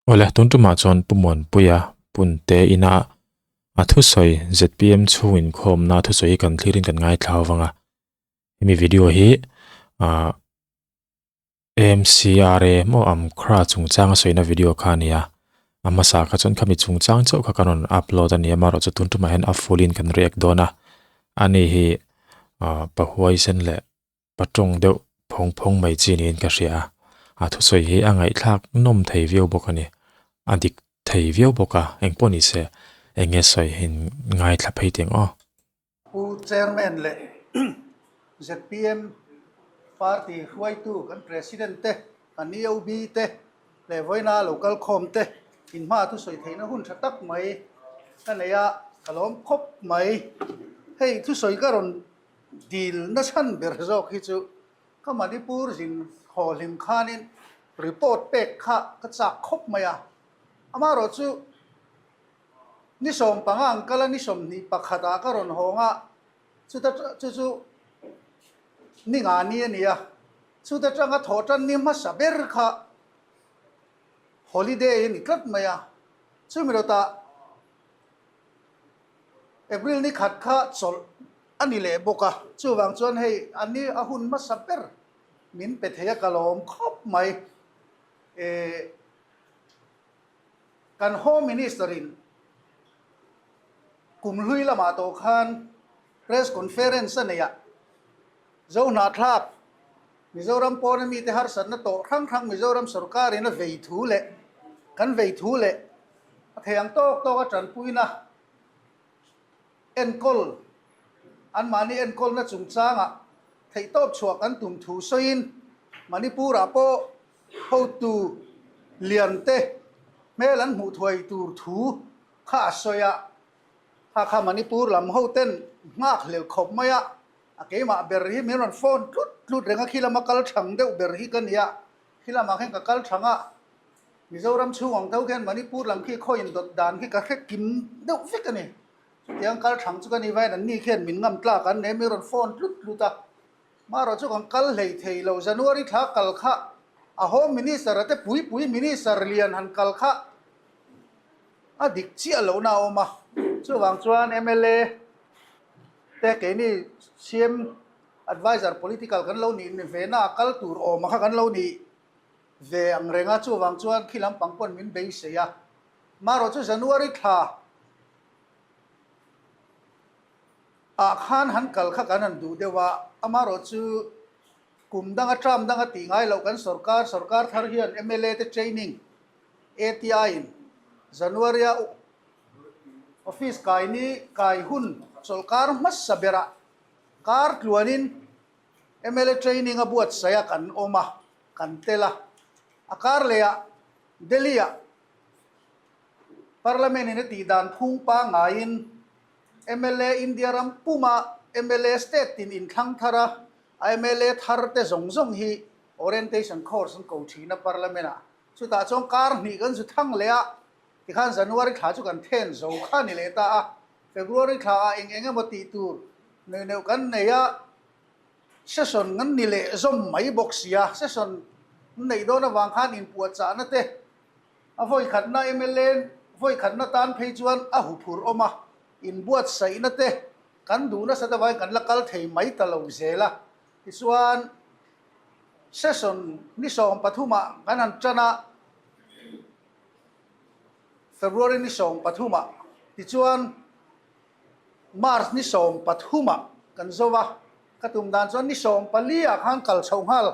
Ole tuntu ma chon Muanpuia punte ina thu soi ZPM chuin khom na thu soi kan thlirin kan ngai thlawanga mi video hi MCRA mo khra chungchang soina video khania amasa ka chon khami chungchang chau kha kanon upload ani amaro chu tuntu ma hen a fullin kan react dona ani hi pahuai sen le patong deuh phong mai chin in ka ria thu soi hi angai thlak nom thei view bokani adik thei view boka engpo nise enge soi hin ngai thla phei teng pu chairman le ZPM party huai tu kan president te kan EOB te le voina local khom te in ma tu soi theina hun thatak mai kanaya kalom khop mai hei tu soi karon deal na chan ber zo khi chu ka Manipur jin holim khanin report pek kha ka chak khop maya amaro chu nisom pangang kala nisom ni pakhata karon honga chu ni nga ni ania chu ta changa thotan ni ma saber kha holiday ni klat maya chu mi rota April ni khat kha chol ani le boka chu wang chuan hei ani ahun ma saber min pe theya kalom khop mai kan home ministerin kumhlui lama to khan press conference ania zo na thlak Mizoram pon mi te har san na to hrang Mizoram sarkar in a vei thu le kan vei thu le theyang to ka tran puina enkol an mani enkol na chungchanga thei top chuak an tum thu soin Manipur apo ho tu lian te melan mu thoi tur thu kha soya kha Manipur lam ho ten ngak lel khop maya ke ma berhi meron phone tlut renga khila makal thang deu berhi kan ya khila ma khen ka kal thanga Mizoram chuang tau khen Manipur lam khi khoin dot dan khi ka khek kim deu fik ani yang kal thang chu kan ni vai nan ni khen min ngam tla kan ne meron phone tluta ma ro chu kan kal lei thei lo January tha kal kha a home minister ate pui minister lian han kal kha a dik chi alo na oma chu wang chuan MLA te ke ni siam advisor political kan lo ni ve na kal tur o ma kha kan lo ni ve ang renga chu wang chuan khilam pangpon min be se ya maro chu January tha a khan han kal kha kan an du dewa amaro chu kum danga tram danga ti ngai lo kan sarkar thar hian MLA te training ATI in January office kai ni kai hun solkar mas sabera kar tluanin MLA training a buatsaih kan oma kan tela akar leya delia parliament in ti dan phung pa ngain MLA India ram puma MLA state in thang thara MLA thar te zong hi orientation course ko thina parliament a chu ta chong kar ni kan chu thang leya ti khan January tha chu kan then zo kha ni le ta a February tha eng mati tur ne kan ne ya session ngan ni le zom mai box ya session nei do na wang khan in buatsaih na te a voi khat na MLA voi khat na tan phei chuan a hu phur oma in buatsaih na te kan du na sada vai kan lakal thei mai ta lo zela ti chuan session ni som pathuma kan han chana February ni som pathuma ti chuan March ni som pathuma kan zowa katum dan chuan ni som palia khan kal chauhal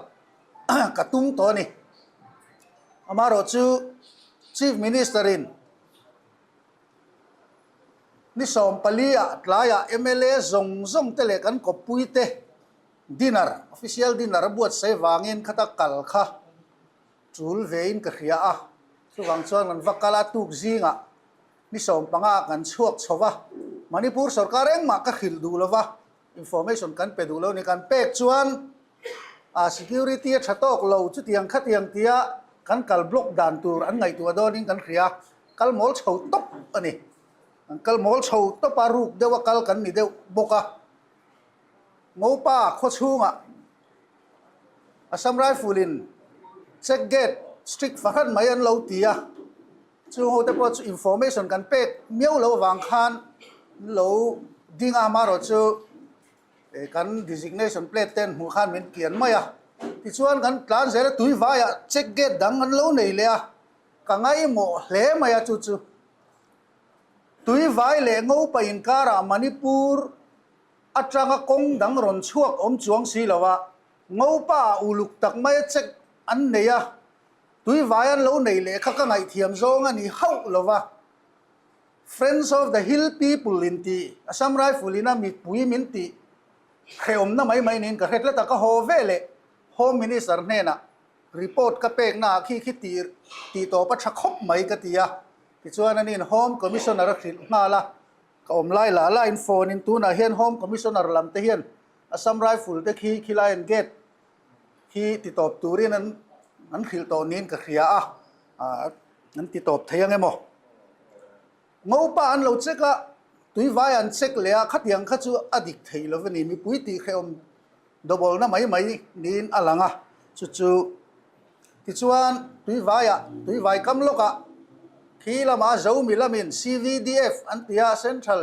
katum to ni amaro chu chief minister in ni som palia tlaya MLA zong tele kan kopui te dinner official dinner buatsaih wangin khata kal kha chul vein ka khria a chu wang chuan kan vakala tuk zinga ni som panga kan chuak chowa Manipur sarkar engma ka khil du lova information kan pe du lo ni kan pek chuan a security thatok lo chu tiang kha tiang tia kan kal block dan tur an ngai tu adonin kan khria kal mol chho top ani kal mol chho to paruk dewa kal kan ni deu boka ngopa kho chunga asam rifle in check gate strict fahan mayan lo tia chu ho te po chu information kan pek miau lo wang khan lo dinga ma ro chu kan designation plate ten hu khan min kian maya ti chuan kan tlan zela tui vaya check gate dang an lo nei le a ka ngai mo hle maya chu chu tui vai le ngo pa in kara Manipur atanga kong dang ron chuak om chuang si lawa ngo pa uluk tak mai check an neya tui vai an lo nei le kha ka ngai thiam zong ani hau lawa Friends of the Hill people in ti Assam Rifle ina mi pui min ti kheom na mai nin ka hetla ta ka ho vele Home Minister ne na report ka pek na khi ti to pa thakop mai ka tia ti chuan anin Home Commissioner khil nga la ka om lai la in phone in tu na hian Home Commissioner lam te hian Assam Rifle te khi lion gate khi ti top turin an khil to nin ka khria an ti top thayang emo ngô pa an lo cheka tui vai an check le a khat yang kha chu adik thei lo ni mi pui ti kheom double na mai nin alanga chu ti chuan tui vai kam loka khi lama zo mi lamin CVDF an tia Central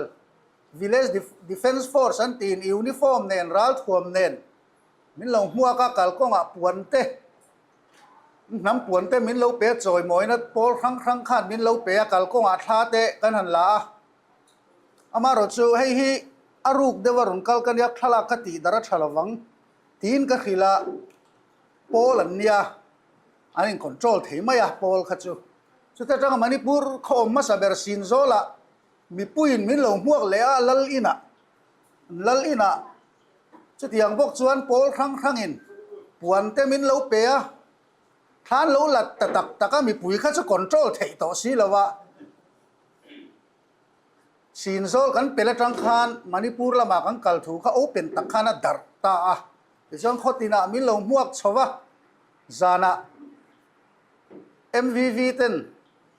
Village Defence Force an tin uniform nen ral thuam nen min lo hua ka kal konga puante nam puante min lo pe choi moi na pol khang khan min lo pe kal konga tha te kan han la amaro chu hei hi aruk dewarun kal kan yak thala ka ti dara thalawang tin ka khila pol an nia anin control thei maya pol kha chu chu ta tang Manipur khom ma saber sin zola mi puin min lo muak le a lal ina chu tiang bok chuan pol khang in puante min lo pe a than lo lat tak taka mi pui kha chu control thei to si lawa sin zol kan pelatang khan Manipur lama kan kal thu kha open tak khana dar ta a chang khotina min lo muak chowa zana MVV ten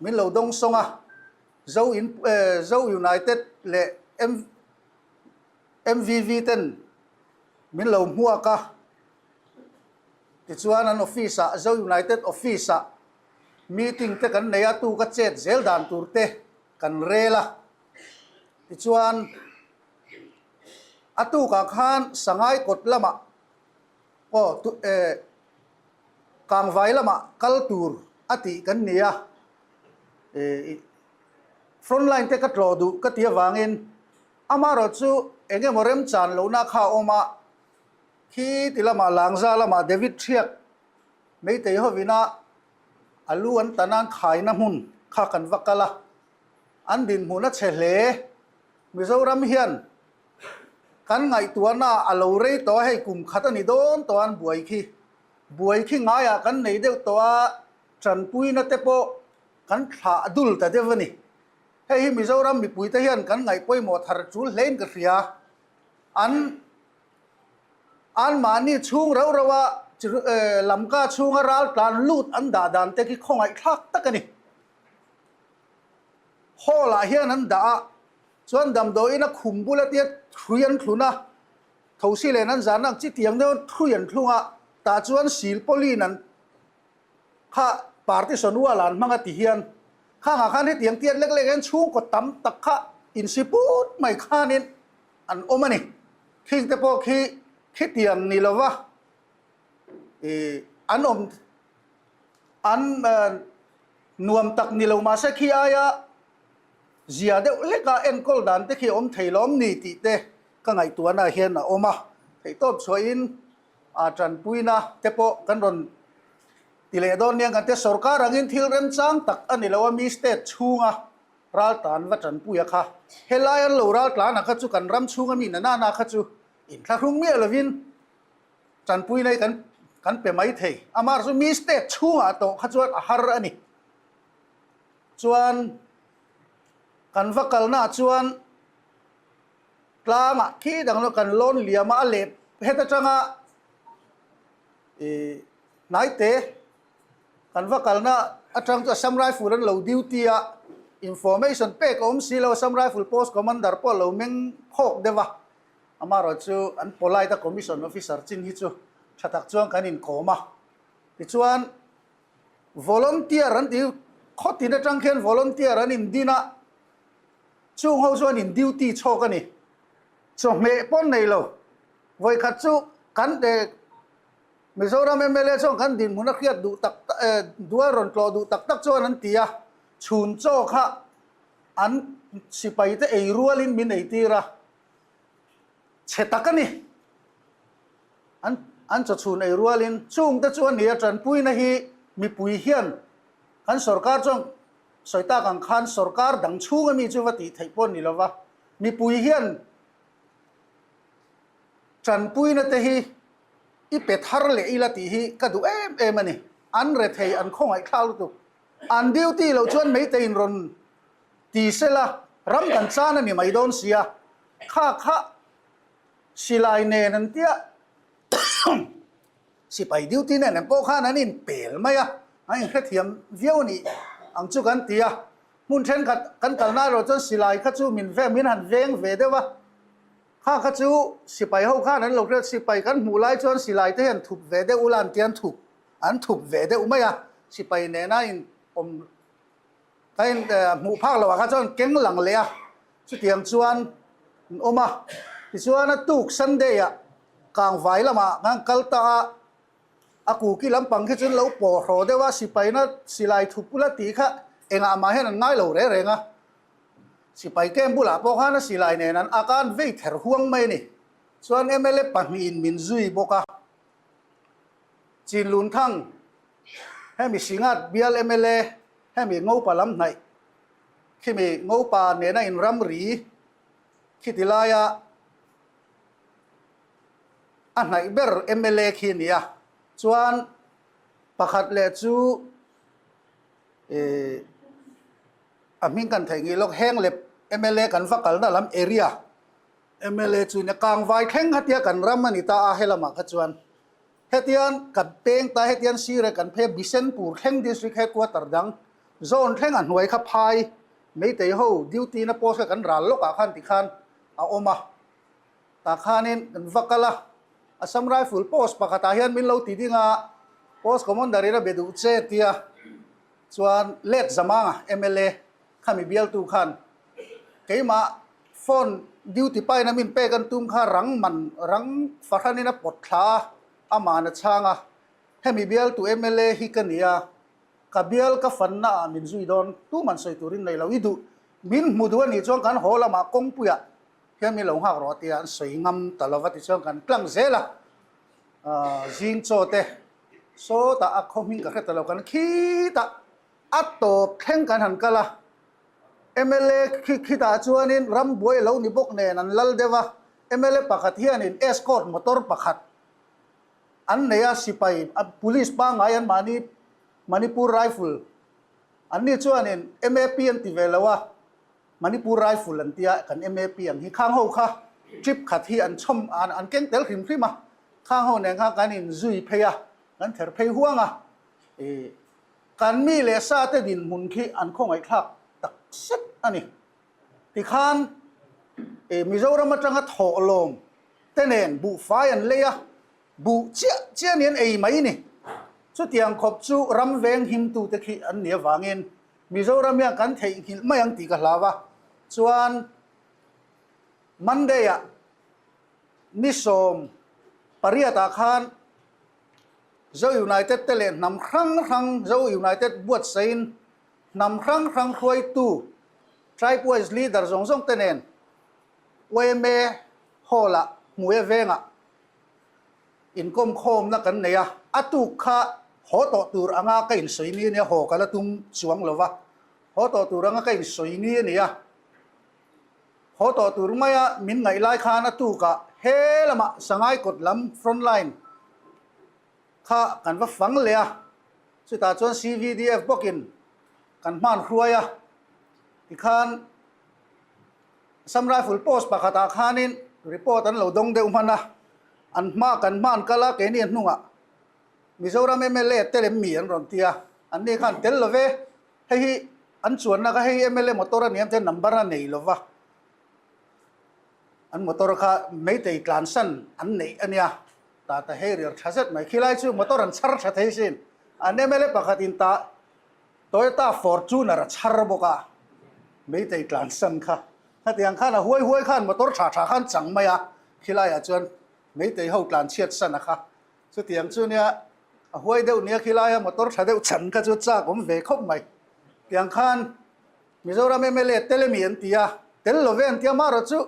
min lo dong songa zo United le MVV ten min lo muaka ti chuan an office a zo United office a meeting te kan neya tu ka chet zel dan turte kan rela ti chuan atu ka khan sangai kot lama kang vai lama kal tur ati kan nia frontline te ka tlodu ka tia wangin amaro chu enge morem chan lo na kha oma khi tilama langza lama David thiak mei te ho vina alu an tanan khai na hun kha kan vakala an din huna chle Mizoram hian kan ngai tuana alo rei to hei kum khatani don to an buai khi ngaya kan nei deu to a tran pui na te po kan tha dul ta devani hei Mizoram mi pui ta hian kan ngai poi mo thar chul lein ka ria an mani chung rawa lamka chung ral plan lut an da dan te ki khongai thak takani hola hian an da chuan dam do ina khumbula tia thruyan thluna thosi le nan zanak chi tiang de thruyan thlunga ta chuan sil polin an kha partition walan manga ti hian kha nga khan he tiang tiat lek en chung ko tam tak kha in siput mai khanin an omani khing te po khi tiang ni lova an nuam tak ni lo ma se khi aya zia de leka enkol dan te khi om theilom ni ti te ka ngai tuana hian na oma thei top choin a tran puina te po kan ron tile don niang kan te sarkar angin thil rem chang tak ani lo mi state chunga ral tan wa tran puya kha helayan lo ral tlan a kha chu kan ram chunga mi na kha chu in thla rung mi lovin tran pui nei kan pe mai thei amar chu mi state chunga to kha chuan a har ani chuan kan vakal na chuan tlama khi dang lo kan lon liama le heta changa nai te kan vakal na atang to samurai furan lo duty a information pek om silo samurai full post commander po lo meng phok dewa amaro chu an polai ta commission officer chin hi chu thatak chuang kanin koma ti chuan volunteer an ti ข้อที่นั่นจังเขียน volunteer อันนี้ดีนะช่วงเขาชวนอินดิวตี้โชกันนี่ช่วงเมย์ป้นในเราไว้ขัดสู้กันเด็กมิโซราเมเลช่วงกันดินมุนักเรียดดูตักดูรอนกลอดูตักชวนนั้นตีอะชุนโจค่ะอันสิไปแต่ไอรัวลินมินไอตีระเชตักันนี่อันจะชุนไอรัวลินช่วงแต่ชวนเนี่ยจันปุยนะฮีมีปุยเฮียนกันสรการช่วงสอยตากังคันสรการดังชูก็มีจุดติไทยปนนี่แล้ววะมีปุยเฮียนจันปุยนะเตฮีอีเป็ดฮาร์เลอีละตีฮีก็ดูมันนี่อันเรทอันคงไอ้ข้าวตุอันดิวตี้เราชวนไม่เตินรอนตีเสละรำกันซ่านั่นนี่ไม่โดนเสียข้าสิลายเนนันเตียสิไปดิวตี้เนี่ยพวกข้านั่นนี่เปลไหมอะไอ้แค่เทียมเดียวนี่อังจูกันเตียมุนเช่นกันหน้าเราจนสิลายข้าจูมินมินหันเวงเวเดวะข้าจูสิไปเขาข้านั้นเราเรียกสิไปกันหมู่ไล่จนสิลายเทียนถูกเวเดอุลันเทียนถูกอันถูกเวเดอุไหมอะสิไปเนี่ยนั่นผมแต่หมู่ภาคเราว่าข้าจนเก่งหลังเลยอะสุดเตียงชวนออกมาที่ชวนนั้นตุกซันเดียกลางไฟละมางั้นกัลตาอากูกิลำปังแค่จนเราปอโหได้ว่าสิไปนั้นสิลายถูกปุระตีค่ะเองอามาให้นั้นง่ายเราเร่งอ่ะสิไปแก้มบุหลาพวกข้านั้นสิลายเนี่ยนั้นอาการเวทเถรห่วงไม่นี่ส่วนMLAปังอินมินซุยบอกว่าจีนลุนทั้งให้มีสิงห์เบียลMLAให้มีงูปลาล้ำไหนที่มีงูปลาเนี่ยนะอินรัมรีคิดลายอันไหนเบอร์MLAขีนี่อ่ะส่วนประคัดเลจูอามิงกันไทยงี้ลกแห้งเล็บMLAกันฟักกันนั่นลำเอเรียMLAจูเนี่ยกลางไฟแข่งหัดยากันรำมันอิตาอาเฮลมาขจวนเฮติยันกับเป้งตาเฮติยันซีเรกันเพบิเซนปูร์แข่งดิสทริกเฮดควอเตอร์ดังโซนแข่งอันหวยขับพายไม่เตะหูดิวตีนะโพสกันรัลลกอาคันติคันเอาออกมาตาคันินกันฟักกันละอาสัมไรฟูลโพสปากตาเฮียนมินเราติดงาโพสคอมมอนดารีระเบดูเจติยาส่วนเล็กสมังMLAข้ามีเบียลตูคันเกี่ยมาฟอนดิวติไปนะมินเปกันตุ้มข้ารังมันรังฟักนี่นะปดขาอามานะช่างให้มีเบียลตูMLAฮิกันเนี่ยกับเบียลกับฟันน่ะมินซุยดอนตู้มันสวยตุรินในเราอิดูมินมุดวันนี้ช่วงกันโหละมากงปุยะแค่มีหลงหักรอตียนสวยงามตลอดที่ช่วงกันกลางเซละจิงโจเตโซตาอักคอมิงกับแค่ตลอดกันขี้ตาอัตโตแข่งกันหันกันละMLAขี้ตาชวนนินรำบวยเหล่านิบกเนนันลัลเดวะMLAปักขัดเฮียนินเอสคอร์ตมอเตอร์ปักขัดอันเนียสิไปpolice บ้างไงอันManipur rifle อันนี้ชวนนินMAP อันที่เวลาวะManipur rifle อันที่กันMAP อันที่ข้างเขาค่ะทริปขัดที่อันชมอันเก่งเตลขิมขึ้นมาข้างเขาเนี่ยข้างกันนินซุยเพียกันเถอะเพียห่วงการมีเลซ่าเตดินมุนขี้อันคงไอ้คลักตักซิดอันนี้ที่ข้านมิโซรามัจังหัดโหลมเตเนนบุไฟอันเลียบุเจียเนียนไม่นี่สุดยังขบจูรำเวงหิมตูตะขี้อันเนียวางเงินมิโซรามีกันเทหินไม่ยังตีกันลาวะส่วนมันเดียนิสมปริยตาคานเจ้ายูไนเต็ดเตเลนนำครั้งเจ้ายูไนเต็ดบวชเซนนำครั้งควยตู้ทริปเวสลีดาร์ส่งเตเนนเวเมโฮละมวยเวงอ่ะอินคมโคมนักกันเนี่ยอัตุขะโหต่อตัวอ่างก็อินสวยนี่เนี่ยโหกันละตุ้มสวงเลยวะโหต่อตัวอ่างก็อินสวยนี่เนี่ยโหต่อตัวไม่อะมินไงไล่คานอัตุกะเฮละมะสังไงกดลำ frontlineข้ากันว่าฟังเลยอ่ะสุดท้ายจน CVDF บอกกินกันมันครัวอ่ะที่ข้านสำหรับฟูลโพสปากตาข้านินรีพอร์ตอันเราดงเดียวมันนะอันมากันมันก็ละเกณียนนุ่งอ่ะมิโซราMLAเตลมีอันรอนเตียอันนี้ข้านเตลเลเวให้อันส่วนนะก็ให้ MLA มอเตอร์เนี่ยจะนัมเบอร์อันไหนหรอวะอันมอเตอร์ข้าไม่ได้กลานสันอันไหนอันเนี้ยตาเฮเรียร์ชัดไม่ขี้ไล่ชูมอเตอร์อันชาร์จชัดเฮสินอันนี้ไม่เล็กปากตินตา Toyota Fortuner ชาร์บกะไม่ได้กลั่นสันค่ะถ้าเตียงข้านะห้วยข้านมอเตอร์ชาข้านจังไหมอะขี้ไล่จนไม่ได้เขากลั่นเชียดสันนะคะสุดเตียงจุเนี่ยห้วยเดียวเนี่ยขี้ไล่มอเตอร์ชาเดียวฉันก็จะจ้าผมเวคบไหมเตียงข้านมิโซราเมเล่เตเลมีนตีอะเตลโลเวนตีมารจุ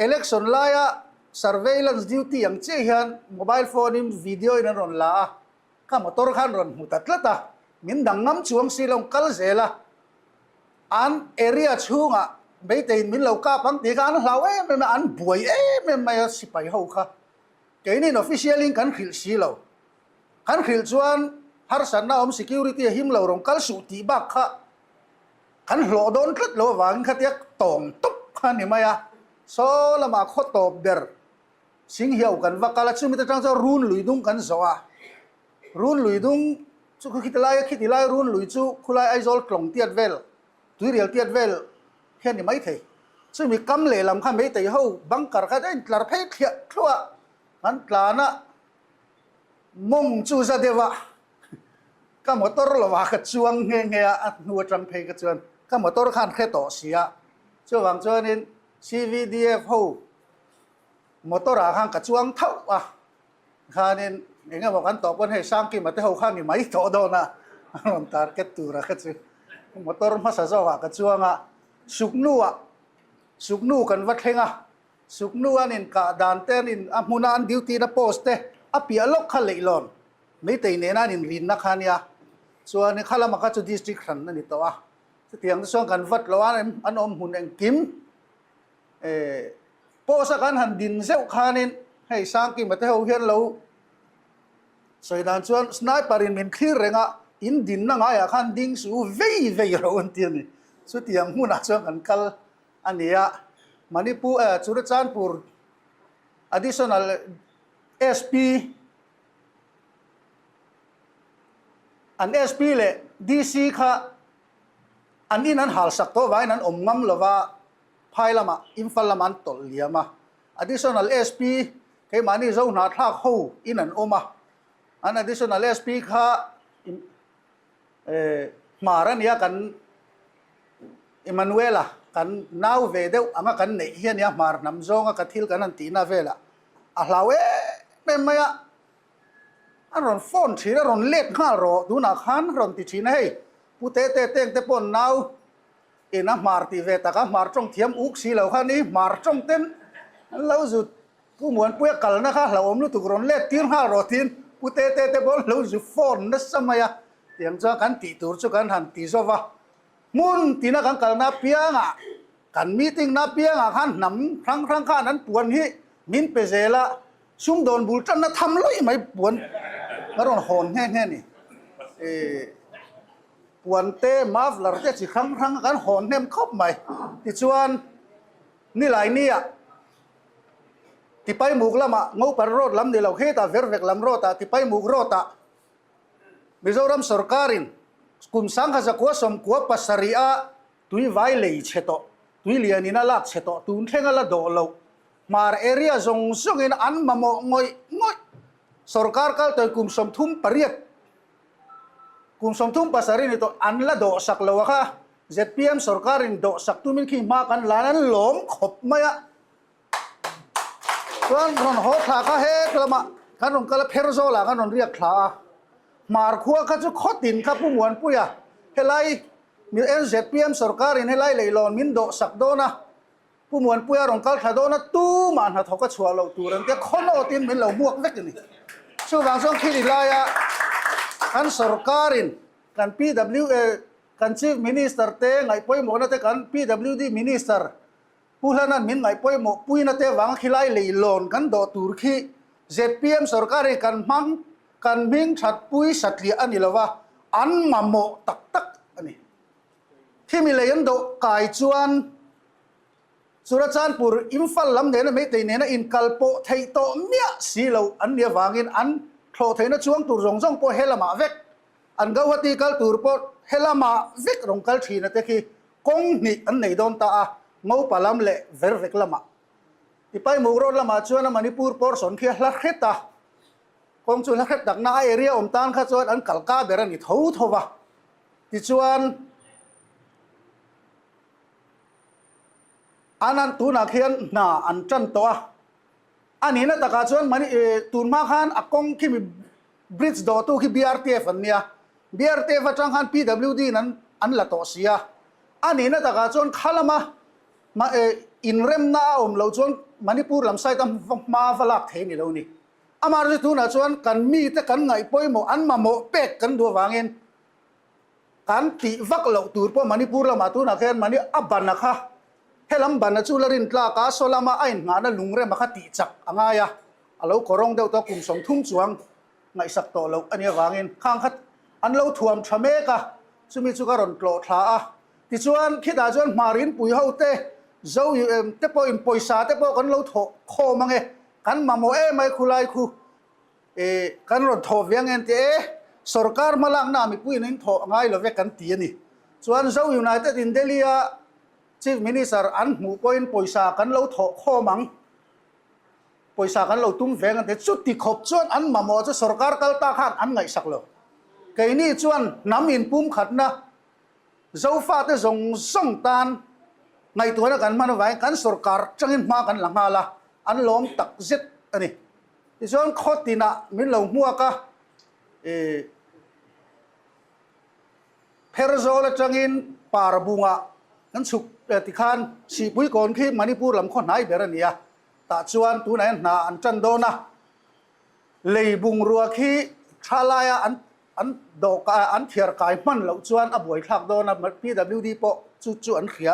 election ไล่อะ surveillance duty อย่างเช่น mobile phone นี่วิดีโอนั่นรอนละข้ามอเตอร์ข้านรอนหุตัดละตามินดังน้ำช่วงสิลงกัลเซล่ะอันเอเรียช่วงอะไม่ได้มินเราก้าปังตีกันเราไม่มาอันป่วยไม่สิไปเขาค่ะแกนี่ official กันขิลสิเรากันขิลชวนฮาร์สันนะsecurity หิมเราลงกัลสุติบักค่ะกันหลอดโดนกัดเราวางขัดยักตองตุ๊กค่ะนี่มาโซละมาขดตบเดอร์สิงเหี่ยวกันว่ากัลชุมิตจังจะรุนลุยดุงกันสวะรุนลุยดุงชุกคิดไล่รุนลุยชุคุไลไอโซลกล่องเตียดเวลตุยเรียลเตียดเวลแค่นี้ไม่เท่ซึ่งมีกำเล่ลำข้ามไม่เท่เขาบังการกันได้หลายเพศเขียครัวนั้นกลานะมงจูซาเดวะก็มอเตอร์ละว่ากัดจวงเงี้ยนัวจังเพกัดจวนก็มอเตอร์ขันแค่ต่อเสียช่วงหลังจวนนี้ CVDF เขามอเตอร์ขันกัดจวงเท่าอ่ะข้านี่เองก็บอกกันตอบกันให้สร้างกินมาเท่าข้านี่ไม่ต่อโดนนะมันตาร์เก็ตตัวระกัดจวนมอเตอร์มาสะสมกัดจวงอ่ะสุกนูกันวัดเฮงอ่ะสุกนูอันนี้กาดานเต้นินอ่ะมุนอันดิวตีนะโพสเตอ่ะเปียล็อกขันเลยลอนไม่แต่เนี่ยนั่นนินรินนักขันเนี่ยส่วนนี้ข้าละมาคัดจุดดิสตริกขันนั่นนี่ตัวเตียงส่วนกันวัดแล้วอันหุ่นเองกิมโพสกันหันดินเซลขันนินให้สร้างกิมมาเท่าเฮียนเราส่วนนั้นส่วนสไนเปอร์มินคลีร์เรงอ่ะอินดินนั่งไงอ่ะขันดิ้งสู้เว่ยเราอันเตียนี่สุดเตียงหุ่นอ่ะส่วนกันกัลอันนี้อ่ะมันนี่ปูจุดจันปู additional SP อัน SP เลย DC ค่ะอันนี้นั้นหาสักตัวไว้นั้นงำเลยว่าพายละมาอินฟัลละมันตอเลียมา additional SP แค่มันนี่เราหน้าทักหูอินันมาอัน additional SP ค่ะมารันเนี่ยกันอิมมานูเอล่ะกันน้าวเวเดวอ่ะกันเนี่ยเฮียเนี่ยมารนำจงกันทิลกันนั่นตีน่าเวล่ะอ่ะเราเป็นไหมอ่ะอันรอนฟอนชีรอนเล็ดข้ารอดูนักขันรอนติชีนให้ผู้เตะเตปนน้าวอินะมารตีเวตะกันมารจงเทียมอุกสีเหล่าขันนี้มารจงเต้นเราจุดผู้มวนปุยกัลนะคะเราอมรู้ตุกรอนเล็ดตีนข้ารอตีนผู้เตปนเราจุดฟอนนั่นสมัยอ่ะเตียงจ้ากันตีตัวจุกันหันตีโซฟามุนตีนักกันนับเปียงอ่ะกันมีติ้งนับเปียงอ่ะขันนำครั้งข้านั้นปวนฮีมินเปเซละซุ่มโดนบุลจันนะทำเลยไม่ปวนกระโดดหอนแง่นี่ปวนเตมาฟลาร์เตสิครั้งกันหอนแง่ครบไหมที่ชวนนี่หลายนี่อ่ะที่ไปหมูกละมะงูปลาโรดลำเดียวเราเฮตาเวร์เวกลำโรตาที่ไปหมูกโรตามิโซรัมสรการินกุมสังขจะกัวสมกัวปัสริอาตุยไวเลยเชโตตุยเลียนินาลักเชโตตุนเทงละโดโลมาร์เอเรียซงอินอันมาโมงอยสรการกัลตัวกุมสมทุ่มปริยกุมสมทุ่มปัสรินิโตอันละโดสักโลวะค่ะ ZPM สรการินโดสักตุมินขีมากันลานันหลอมขบมายะส่วนคนหัวขาข้าเฮกละมาขันนกัลเพรโซล่ะขันนเรียกขามาร์คัวข้าจะขดดินข้าผู้มวนปุยะเฮลัยมีZPM สรการินเฮลัยเลยลอนมินโดสักโดนะผู้มวนปุยะรองกัลขาโดนะตู้มันหาทอกชัวเราตูรันเดียคนโอตินเป็นเราบวกเล็กนี่ช่วงบางช่วงคิดไล่อะกันสรการินกัน PWA กัน Chief Minister เตงไงป่วยหมดนะเตกัน PWD Minister ผู้ละนั้นมินไงป่วยหมดปุยนะเตวังคิไลเลยลอนกันโดตุรกี ZPM สรการินกันมังกันมิงชัดปุยสัตลีอันนี้ละว่าอันมาโมตักอันนี้ที่มีเลยอันโดกายจวนสุรจันปูอิมฟัลลำเดนไม่ตีเนนะอินคัลโปไทโตเมียสีเหลาอันเดียววางินอันโคลไทนะช่วงตูรงจงโปเฮลมาเวกอันกาวตีกัลตูรโปเฮลมาเวกรงกัลทีนะเตคีกงนี่อันไหนโดนตางูปลามเละเวรเวกละมาที่ไปมูโรละมาชวนมันิปูร์ปอร์สอนเคียลักเฮตากงจุลักเฮตักนาเอเรียอมตานข้าชวนอันกัลกาเบรันนี่ทูทวะ ติชวนอันนั้นตูนักเขียนน่าอันจันตัวอันนี้นะตะการชวนมันตูนมาขันอากงที่มีบริดจ์ดอตูที่ BRTF อันเนี้ย BRTF จังขัน PWD นั้นอันละต่อเสียอันนี้นะตะการชวนขลมาอินเรมน่าเราชวนมณิปุรลำไส้ตั้มมาฝรั่งเทนี่เรานี่อามาจะตูนักชวนกันมีแต่กันไงป่วยโมอันมาโมเป็กกันดัววางเงินกันตีวักเราตูร์พอมณิปุรละมาตูนักเขียนมันนี่อับบันนะคะเฮลัมบันนะจูลารินตลากาโซลามาไอ้งานนั้นลุงเรมาขัดติจักอ่างายะเราขอร้องเดียวตัวกลุ่มสองทุ่งจวงไงสักตัวเราอันนี้วางเงินข้างขัดอันเราถ่วมทำเมกะซึ่งมีจุกรอนโกรธลาที่ชวนคิดอาจวนมารินปุยเฮาเต้เจ้าอยู่เต้ปอยปอยสาเต้ปอกันเราโถโคมังเอกันมาโมไม่คุไลคูกันรถโถเวียงเงินเต้สรการมาลังน้ามีปุยนึงโถง่ายเราเวกันตีนี่ส่วนเจ้าอยู่ในเต้ดินเดลียChief Minister อันหมู่ปอยปอยสากันเราโถโคมังปอยสากันเราตุ้มเวียงเต้จุดที่ขบชวนอันมาโมจะสรการกัลตาขันอันไงสักเลยแค่นี้ชวนน้ำอินปุ่มขัดนะเจ้าฟ้าเต้ส่งส่งตานในตัวนั้นกันมันไว้กันสรการจังหินมากันหลังมาละอันล้อมตักเจ็ดอันนี้ที่ส่วนโคตรนะมินเราหัวกะเพรโซลจังหินปาร์บุงะนั้นสุกติคานสีปุยก่อนที่มณิปุรลำคนไหนเบรเนียแต่ส่วนตัวนั้นน่าอันจันโดนะเลยบุงรัวขี้ชาลายอันดอกอันเทียร์กายมันเราส่วนอบวยคลักโดนะมัน PWD ปะจุอันเขีย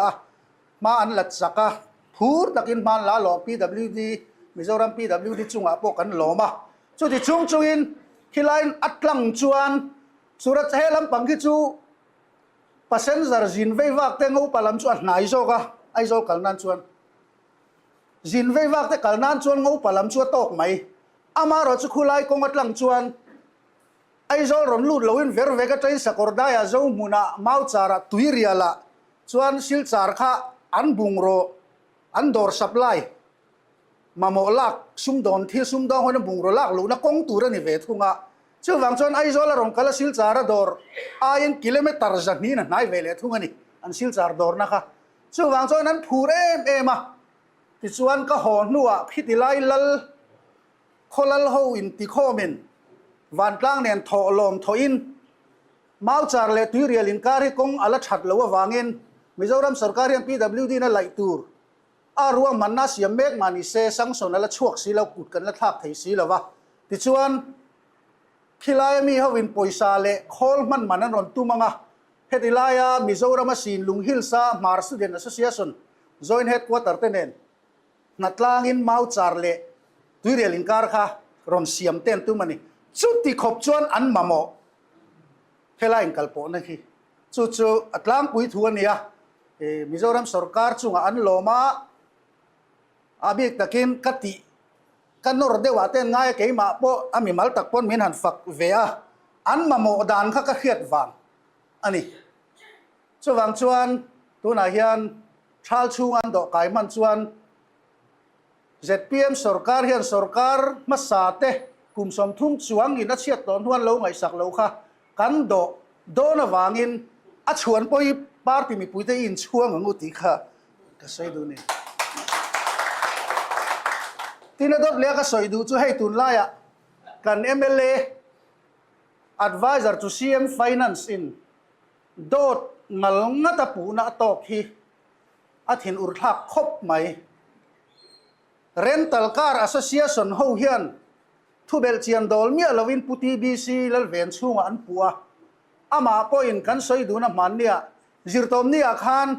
มาอันหลัดสักะพูดตะกินมันละหล่อ PWD มิโซรัม PWD จุงอ่ะพวกกันหล่อมาจุดที่จุงอินที่ไลน์อัดลังจวนสุรัตเฮลัมปังกิจูปัสเซนซาร์จินเววักเตงูปลัมจวนไหนโซกะไอโซกัลนันจวนจินเววักเตกัลนันจวนงูปลัมจวนตกไหมอามารถจะคุไลกงอัดลังจวนไอโซรอนลูดลวินเวร์เวกใจสักอร์ได้อาโซมุนามาอุจาระตุยเรียละจวนสิลจาร์ค่ะอันบุงโรอันดอร์สับไลมาโมลักซุ่มดอนที่ซุ่มดอนคนบุงโรลักลูนักกงตูระนี่เวทุงะช่วงวังจวนไอโซลารองกัลสิลจาร์ดอร์อายันกิโลเมตรจากนี้นะนายเวเลทุงะนี่อันสิลจาร์ดอร์นะคะช่วงวังจวนนั้นผูเอ็มที่จวนก็หอนนัวพิธีไลลลคนลลโฮอินติโคเมนวันกลางเนี่ยทอลมทออินมาอุจาร์เลตุยเรียลินการิกงอัลชัดเลววางเงินมิโซรัมสรการยัง PWD นั่นไหลตูร์อารวมมันน่าเสียเมกมานิเซสังสนนั่นละช่วงสีเรากุดกันละทับไทยสีแล้ววะติชวนคิลายมีเขาวินปอยซาเลคอลมันนั่นรอนตุมังะเฮติลายามิโซรัมสินลุงฮิลซามาร์สเดนแอสโซเชชันจอยน์เฮดควอเตอร์เทนเนนนัดลางินมาอุจาร์เลตุยเรียลินการค่ะรอนเสียมเต้นตุมันนี่จุดที่ขบชวนอันมาโมเฮลาอินกัลโปนักฮีจุดอัตลามปุยทวนเนี่ยมิโซรัมสรการจุงอันโลมาอาบิกตะกินกัติกันนอร์เดว่าเต้นง่ายเกี่ยมาโปอามิมัลตักปนมินหันฝักเวียอันมาโมดานข้าก็เขียดวังอันนี้ชวังชวนตัวนายยันชาลชูอันดอกไก่มันชวน ZPM สรการยันสรการมาสาเตกุมสมทุ่งชวงอินเชียตอนวันเราไงสักเราค่ะกันโดนวางอินอัชวนปอยปาร์ตี้มีปุยเตอินช่วงงูติค่ะก็ใส่ดูนี่ที่นั่นดอกเลี้ยก็ใส่ดูช่วยให้ตุนไล่อะกัน MLA Advisor to CM Finance in โดดงลงนัตปูนัตอกฮีอาทินอุรทักคบไหม Rental Car Association เฮาเฮียนทุเบลเชียนดอลเมียลวินพุตีบีซีลเวนช่วงอันปัวอามาปอยน์กันใส่ดูน้ำมันเนี่ยจิรตอมเนี่ยขัน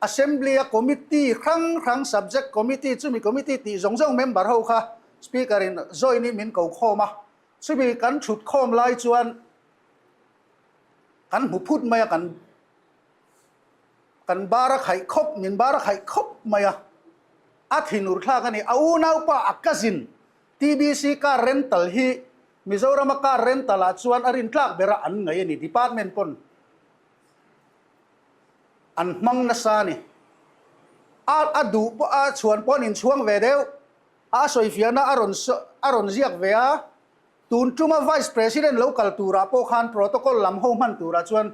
Assembly Committee ครั้ง Subject Committee จุมี Committee ตีสอง member เฮาค่ะ Speaker อินจอยนี่มินเก่าข้อมาจุมีกันฉุดข้อมไล่จวนกันหูพูดไม่กันบาระไข่คบมินบาระไข่คบไม่อาทินุรท่ากันนี่เอาหน้าปะอักกสิน TBC การ rental ฮีมิโซรัมการ rental จวนอรินทลักเบระอันไงนี่ department ปนอันมังนัสานี่อาดูชวนปนินช่วงเวเดวสอยฟิอานาอารอนเซียกเวียตุนจุมา vice president local ตูราโปคัน protocol ลำห้องมันตูราชวน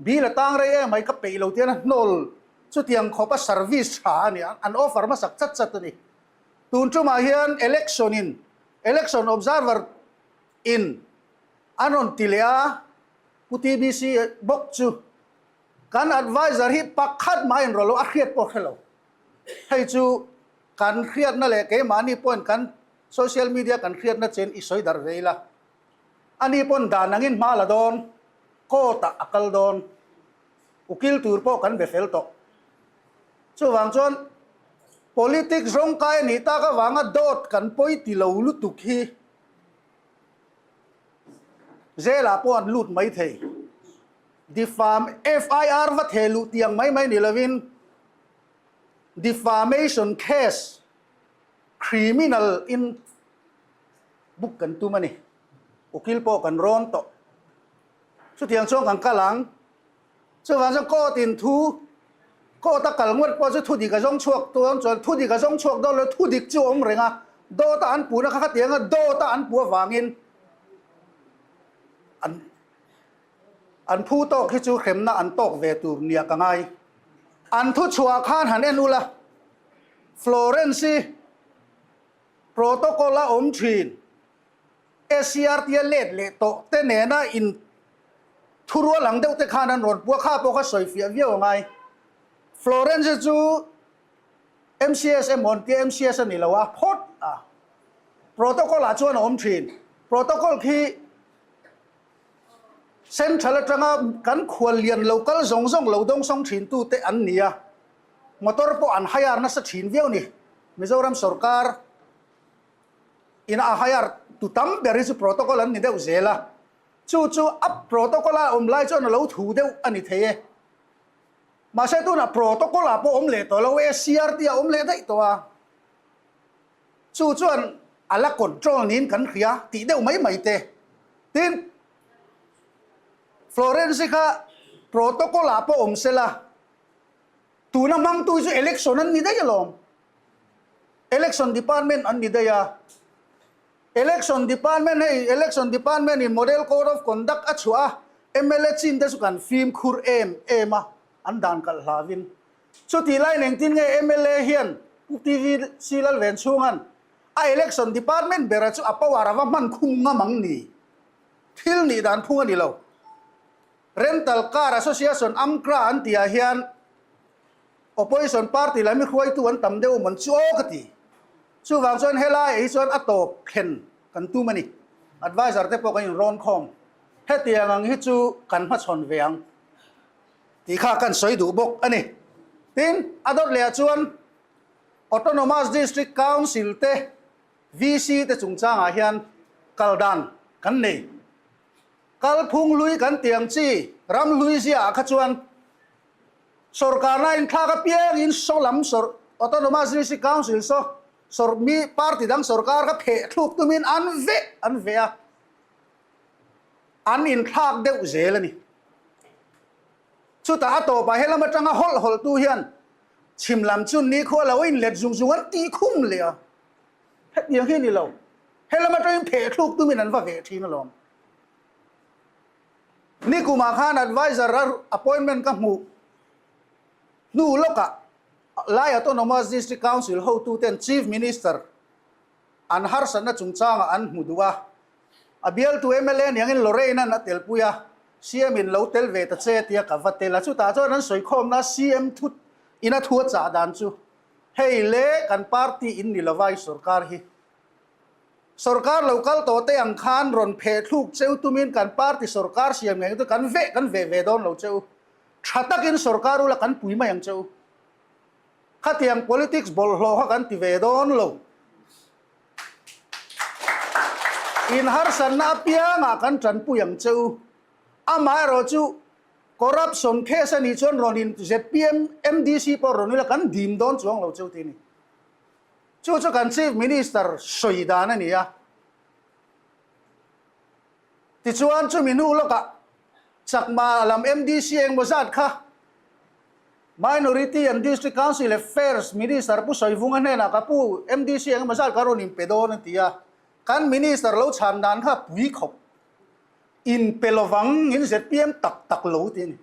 บีละตั้งเรื่องไม่ก็ไปเราเทียนนอลสุดที่ยังขอพัส service หาเนี่ยอัน offer มาสักจัดตัวนี้ตูนจุมาเฮียน election observer in อันนนติเลียผู้ที่บีซีบอกจูการ advisor ที่ปักขัดมาอินเราเราเครียดพอแค่เราให้จูการเครียดนั่นแหละเกี่ยมานี่ปนกันโซเชียลมีเดียการเครียดนั่นเจนอิสอยดาร์เวล่ะอันนี้ปนด่านนังอินมาละโดนโคตะอักลโดนอุกิลตูร์พอกันเบฟเฟลโตจู่วางจน politics ร่งกายนี่ตาก็วางโดดกันปอยติลาวลุตุกฮีเจลาปอนลุดไม่เทdefam FIR วัดเฮลุเตียงไม่นี่ละวิน defamation case criminal in บุกกันตัวมันนี่อุกิลพอกันร้อนโตสุดที่ยังช่วงกันกะหลังช่วงวันจะก็ตินทูก็ตะกัลงวดพอจะทุดิกระจงชวกตัวจนทุดิกระจงชวกโดนเลยทุดิกจู่อมเรงอ่ะโดตาอันปูนะข้าเตียงอ่ะโดตาอันปูวางินอันผู้โตคิดจู่เข็มนะอันโตกเวตูเนี่ยกังไงอันทุชัวข้านหันเอ็นูละฟลอเรนซีโปรโตโคลละอมชีนACR ที่เล็ดเล็ดโตเตเนน่าอินทุรัวหลังเด็กแต่ขานันรอนปัวข้าพวกเขาสวยเฟี้ยวเยี่ยวไงฟลอเรนซ์จู MCS มอนที่ MCS นี่ละวะพอดโปรโตโคลอาจวนอมทรีนโปรโตโคลที่เซ็นทรัลจังกันควรเรียน local ซงเราดงซงทรีนตู้เตอันนี้มอเตอร์พออันไฮอาร์นัสทรีนเยี่ยวนี่มิโซรัมสรการอินอาไฮอาร์ตุตั้มเบริสุโปรโตโคลนี่เดียวเจล่ะจู่อัพโปรโตโคลอมไล่จนเราถูเดียวอันนี้เทมาใช่ตัวน่ะโปรโตโคลพออมเล่ตัวเราACRที่อมเล่ได้ตัวจู่อันละกดโจนินกันเขียตีเดียวไม่เตะทีนฟลอเรนซิค่ะโปรโตโคลพออมเสละตัวน่ะมั่งตัวจู่ election นั้นนี่ได้ยังลม election department อันนี้ได้ยาelection department ให้ election department นี่ model code of conduct อัจฉริยะ MLA จินเดสุกันฟิล์มคูร์เอ็มอันดันกัลลาวินสุดที่ไล่หนึ่งที่ไง MLA เฮียนผู้ทีวีซีลเวนช่วงนั้นelection department เบรจุอัปวาระว่ามันคุ้งมังนี่ทิลนี่ดันพูดนี่เรา rental car association อัมกราอันที่เฮียน opposition party แล้วมีคุยตัวอันต่ำเดียวมันชั่วกติช่วงส่วนเฮลัยส่วนอัตโตเข็นกันตู้มันนี่ advisor เตปกันอยู่ร้อนคอมเฮตียงังฮิจูกันมาชนเวียงที่ข้ากันสวยดูบกอันนี้ทีนอดอดเลียชวน autonomous district council เต VC เตจุงจ้างอาเฮียนกัลดันกันนี่กัลพุงลุยกันเตียงจีรำลุยเสียขจวนสรการนั้นข้าก็เพียงอินโซลัมสร autonomous district council สรมีพรรคดังสรการก็เพะทุกตุมินอันเวอันอินทักเดือดเจลนี่สุดท้ายต่อไปเฮลัมจังฮอลตู้เฮียนชิมลำจุนนี้เขาเราอินเล็ดจุงอันตีคุ้มเลยอ่ะเฮ็ดอย่างนี้นี่เราเฮลัมจังเพะทุกตุมินอันว่าเวทีนั่นหรอนี่กูมาข้าน advisor appointment กับหมู่นู่นแล้วก็ไล่ autonomous district council เขาตู้เต็น chief minister อันฮาร์สันน่ะจุงจ้างอันหมู่ดัวอาเบียลตัว MLA อย่างนี้ลอเรย์นั่นนะเตลปุยา CM อินเราเตลเวตเซตียกับวัดเตลสุดท้ายนั้นสวยคมนะ CM ทุดอินาทัวจ่าดันจูเฮ้ยเล่กันพาร์ตี้อินนี่ละไว้สรการฮีสรการเราคัลโตเตอังคารรอนเพทลูกเจ้าตุมินกันพาร์ตี้สรการ CM ไงตัวกันเวดอนเราเจ้าชัดกินสรการุละกันปุยมาอย่างเจ้าข้าเตียง politics บอลโลหะกันติเวดอนเราอินฮาร์สันนาเปียงกันจันปุยังเจ้าอามาโรจูคอร์รัปชันเคสนี้ชวนรอนิน ZPM MDC ปอรอนิละกันดิมดอนจวงเราเจ้าทีนี้จู่กัน Chief Minister สวยดานันนี่อะที่ชวนจูมินูละกะจากมาลำ MDC เองบริษัทค่ะ Minority and District Council Affairs Minister ผู้สวยฟุ้งกันแน่นะกับผู้ MDC เองบริษัทการรอนินเปโดนั่นที่อะกัน Minister เราชันดานครับวิขบอินเปลวังอินเสร็จเพียงตักเหลวทีนี่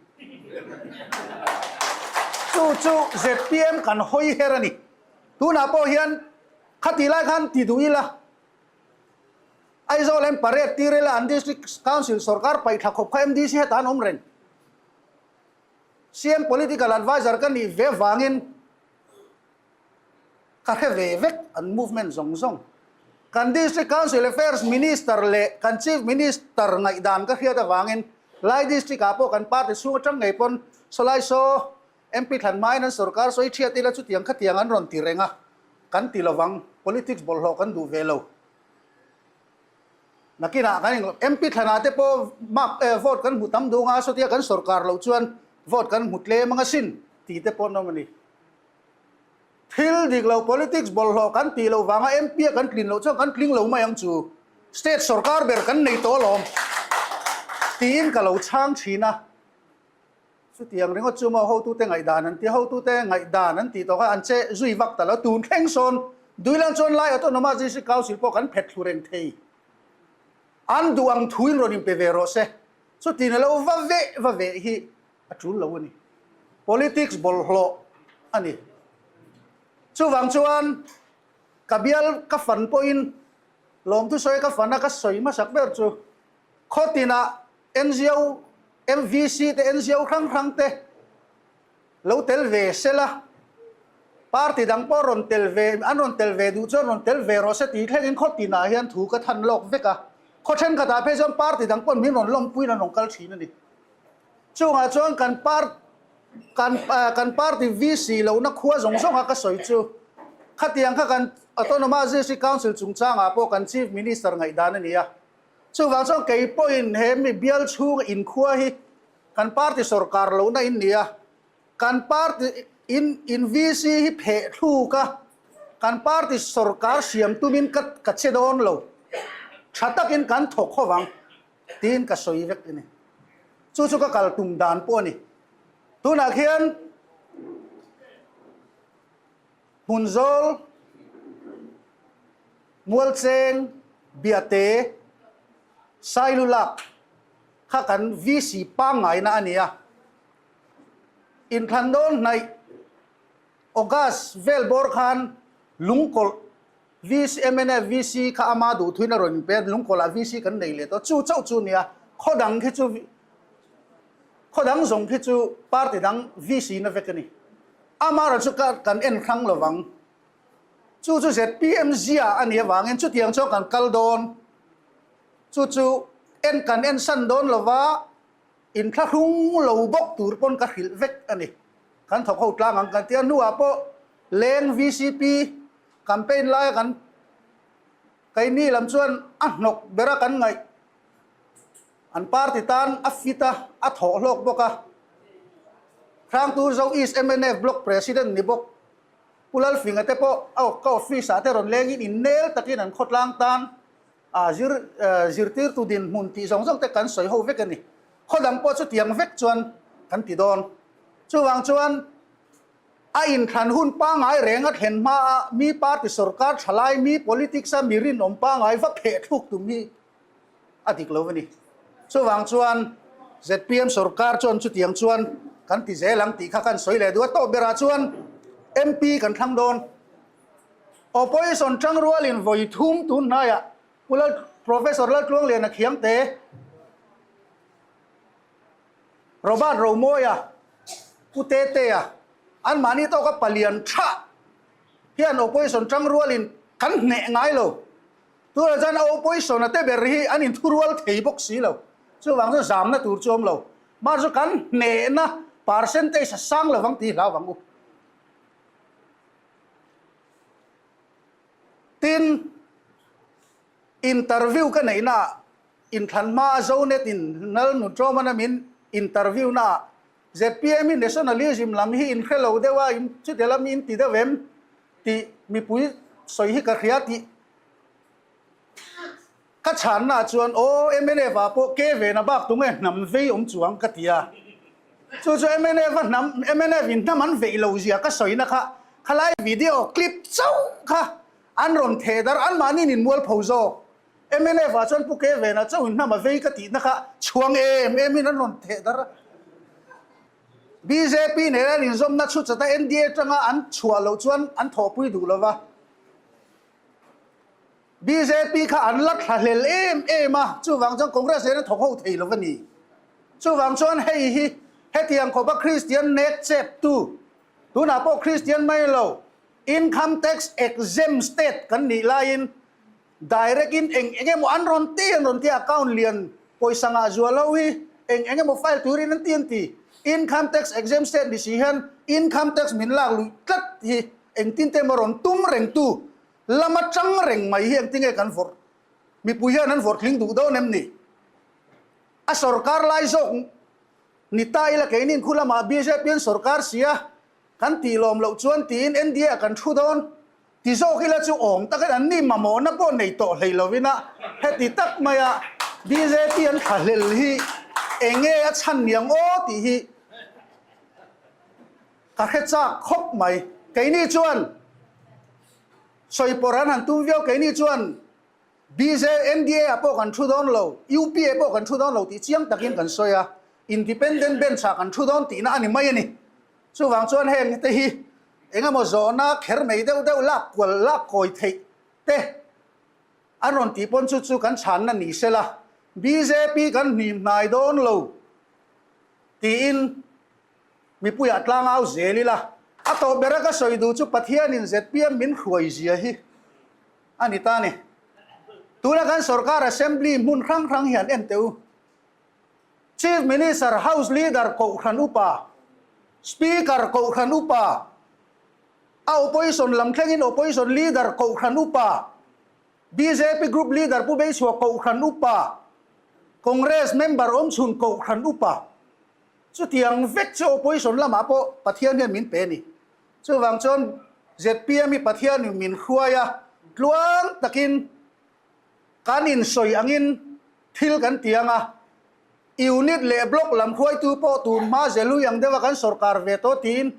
จู่ๆ ZPM กันห้อยเฮรันี่ตูน่าพอเฮียนขัดตีไล่ขันตีดูอีละไอโซเลมปาร์ตีเรลอันดิสตริกคาวน์ซิลสรการไปถักขบข้ามดีสิเหตุการณ์อมเรนเซียม political advisor กันนี่เวฟวางินกันเฮเวเวกอัน movement ซงกัน district council affairs minister เล่กัน chief minister ไงด่านก็เฮียแต่วางินไล่ district อาโปกันปาร์ติสู้จังไงปนสไลโซMP ทันไม้นั้นสรการสวยเชียตีละชุดยังขัดยังอันรอนตีเรงะกันตีละวัง politics บอลโลกันดูเวโลนักกีฬากันเอง MP ทันอาเตโปมาvote กันหุดตั้มดูงาสุดที่กันสรการเราชวนvote กันหุดเล่มังสินตีเตโปนั่นมันนี่ทิลดิกเรา politics บอลโลกันตีเราวัง MP กันกลิ่นเราชอบกันกลิ่นเราไม่ยังจู state สรการเบอร์กันในตัวลมตีนกับเราช่างชีนะสุดที่ยังเรื่องก็จูมาเขาตู้เตงไงด่านั้นที่เขาตู้เตงไงด่านั้นที่ตัวเขาอันเช่จุยวักแต่ละตูนแข่งโซนดูแลจนไล่เอาตัวนมาจิสิเก้าสิบพวกกันเพชรทุเรนเทยอันดูอังทุยนรนิมเปเวโรเซสุดที่นั่นเราว่าเวฮีจุลเราวันนี้ politics บอลโลอันนี้จู่วังจวนกับเบียลกับฝันปอินลมทุสอยกับฝันนักสอยมาสักเบิดจู่โคติน่ะ NGO MVC เต NGO ครั้งเตเราเตลเวเซล่ะปาร์ตี้ดังปอรอนเตลเวอันรอนเตลเวดูจนรอนเตลเวโรเซตีแค่กินโคติน่ะเฮียนถูกกระทันโลกเวกะโคเชนกระตาเพจอมปาร์ตี้ดังปอนมีนนลมปุยนันองกัลชีนั่นดิจู่หาจวนกันปาร์ตี้ VC เรานักขัวสงหากระสอยจู่ขัดยังข้ากันอัตโนมัติสิ council จุงจ้างอาโปกัน chief minister ไงด้านนี้อ่ะจู่วังจวนเกี่ยปอินเฮมีเบียลชูอินขัวฮีกันปาร์ตี้สรการเราในอินเดียกันปาร์ตี้อิน VC ฮีเพจลูกะกันปาร์ตี้สรการเสียมตุมินกัดเชดอนเราชัดตะกินกันถกข้อวังตีนกับสวยเวกนี่จู่ๆก็กัลตุมดานปอนี่ตัวนักเขียนฮุนโซลมัวลเซงเบียเตไซลุลักข้ากันวิสีปังไงนะอันนี้อ่ะอินทันโดนในออกัสเวลบอร์คันลุงกอลวิสีวิสีข้าอามาดูทุนนรนเป็นลุงกอลวิสีกันได้เลยตัวจู่เจ้าจู่เนี่ยข้อดังที่จู่ข้อดังส่งที่จู่ปาร์ตี้ดังวิสีนั่นเองนี่อามาเราจู่กันเอ็นครั้งระวังจู่เสร็จ PMZ อันนี้วังเอ็นจู่ที่ยังชอบกันกัลโดนจู่เอ็นกันเอ็นสันโดนละว่าอินทรุ่งเราบอกตูร์ปนกับหิลเวกอันนี้กันถกเขากลางกันที่นัวปะเลง VCP แคมเปญไล่กันไกนี่ลำชวนอันนกเบรักันไงอันปาร์ติตันอัฟฟิตาอัฐโลกบกะครั้งตัวเจ้าอีส MNF บล็อกประธานนี่บอกปุลัลฟิงเตปเอาเข้าฟิสาเตรอนเลงอินเนลตะกี้นั้นขดล้างตันjirtir tu din munti song te kan soi ho vek ani khodam po chu tiang vek chuan kan ti don chuwang chuan a in than hun pa ngai renga thlen ma mi party sarkar thalai mi politics a mirin om pa ngai va phe thuk tu mi adik lo ani chuwang chuan ZPM sarkar chuan chu tiang chuan kan ti zelang ti kha kan soi le du to bera chuan MP kan thang don opposition changrual in voi thum tu na ya Pula Profesor la tuang lian na khiam te Robert Romoya putete ya an mani to ka palian tha hian opposition chang rualin kan ne ngai lo tu jan opposition ate berhi an in thurual thei bok si lo chu wang so zam na tur chom lo ma so kan ne na percentage sang lo wang ti la wang u tin interview ka nei na in than ma zonet in nal nu troma na min interview na ZPM nationalism lam hi in khelo dewa in chu delam in ti da vem ti mi pui soi hi ka khria ti ka chan na chuan o MNF a po ke ve na bak tu nge nam ve chuang ka tia chu MNF in naman ve lo zia ka soi na kha khalai video clip chau kha an ron theder an mani nin mual phozo MNF a chuan pu ke ve na chau in na ma ve ka ti na kha chuang em in an ron theder BJP เนี่ยนิยมนัดชุดจะได้ NDA จังอันชัวร์เราชวนอันถอปุยดูแล้ววะ BJP ข้าอันลักหาเลเอ็มจู่วังจังคงเรสเนี่ยถกหัวทีแล้ววันนี้จู่วังชวนให้ที่ยังขบคริสเตียนเน็ตเจ็บดูน่าพวกคริสเตียนไม่เรา income tax exempt state กันนี่ไลน์ direct in เองมันอันรอนที่account เลียนปอยสังอาจัวเราเองมันไฟล์ตัวนี้นั่นที่ income tax exempt state ดิฉัน income tax มินลากลุยตัดที่เองทิ้งเต็มรอนตุ้มเร่งตู้ลำมาจังเร่งไม่เฮียงทิ้งกันฟอร์มีปุยนั้นฟอร์คลิงดูดาวเนมนี่อาสรการไล่ส่งนิตายละแค่นี้คุณละมาบีเจพีสรการเสียกันตีลมเหล่าชวนตีนเอ็นดีกันชุดอนที่โซ่กิเลสอมตะกันอันนี้มาโมนับปนในโตเลยละวินะเฮติตักมาอะบีเจพีอันขัดเลฮีเองชันยังโอตีฮีกระเทจักคบไหมแค่นี้ชวนสอยปรานันตุ้มเวียวแค่นี้ชวนบีเจเอ็นดีอะพวกกันชุดอนเรายูพีพวกกันชุดอนเราที่เชียงตะกินกันสอยอะindependent bench กันชุดอนตีน่ะอันนี้ไม่นี่ช่วงชวนเฮงเตะเองมาโซน่าเขรไม่เดาลักกวลลักคอยเตะอันนั้นที่ปนชุดกันฉันนั่นนี่เสละ BJP กันนี่นายโดนเราตีอินมีผู้อยากลางเอาเจลีละอัตโตเบรก็สอยดูชุดพัทยานินเจ็ดปีมินขวยเสียฮีอันนี้ตาเนี่ยตัวละกันสรการ assembly มุนครั้งเหียนเอ็นเตวChief Minister House Leader กกขันอุปา Speaker กกขันอุปา Opposition ลำแข่งอิน Opposition Leader กกขันอุปา BJP Group Leader ผู้เป็นชัวกกขันอุปา Congress Member ชุนกกขันอุปาสุดที่ยังเวกเจ้า Opposition ละมาพอปะเทียนเนี่ยมินเป็นนี่ช่วงวังจน ZPM มีปะเทียนมินขัวยาลวงตะกินการอินสอยanginทิลกันเตียงunit le block lam khoi tu po tu ma zelu yang dewa kan sarkar veto tin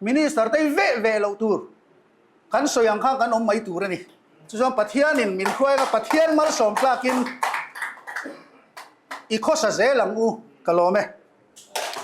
minister tai ve lo tur kan so yang kha kan om mai tur ni chu jom pathian in min khoi ga pathian mal som plakin i khosa zelang u kalome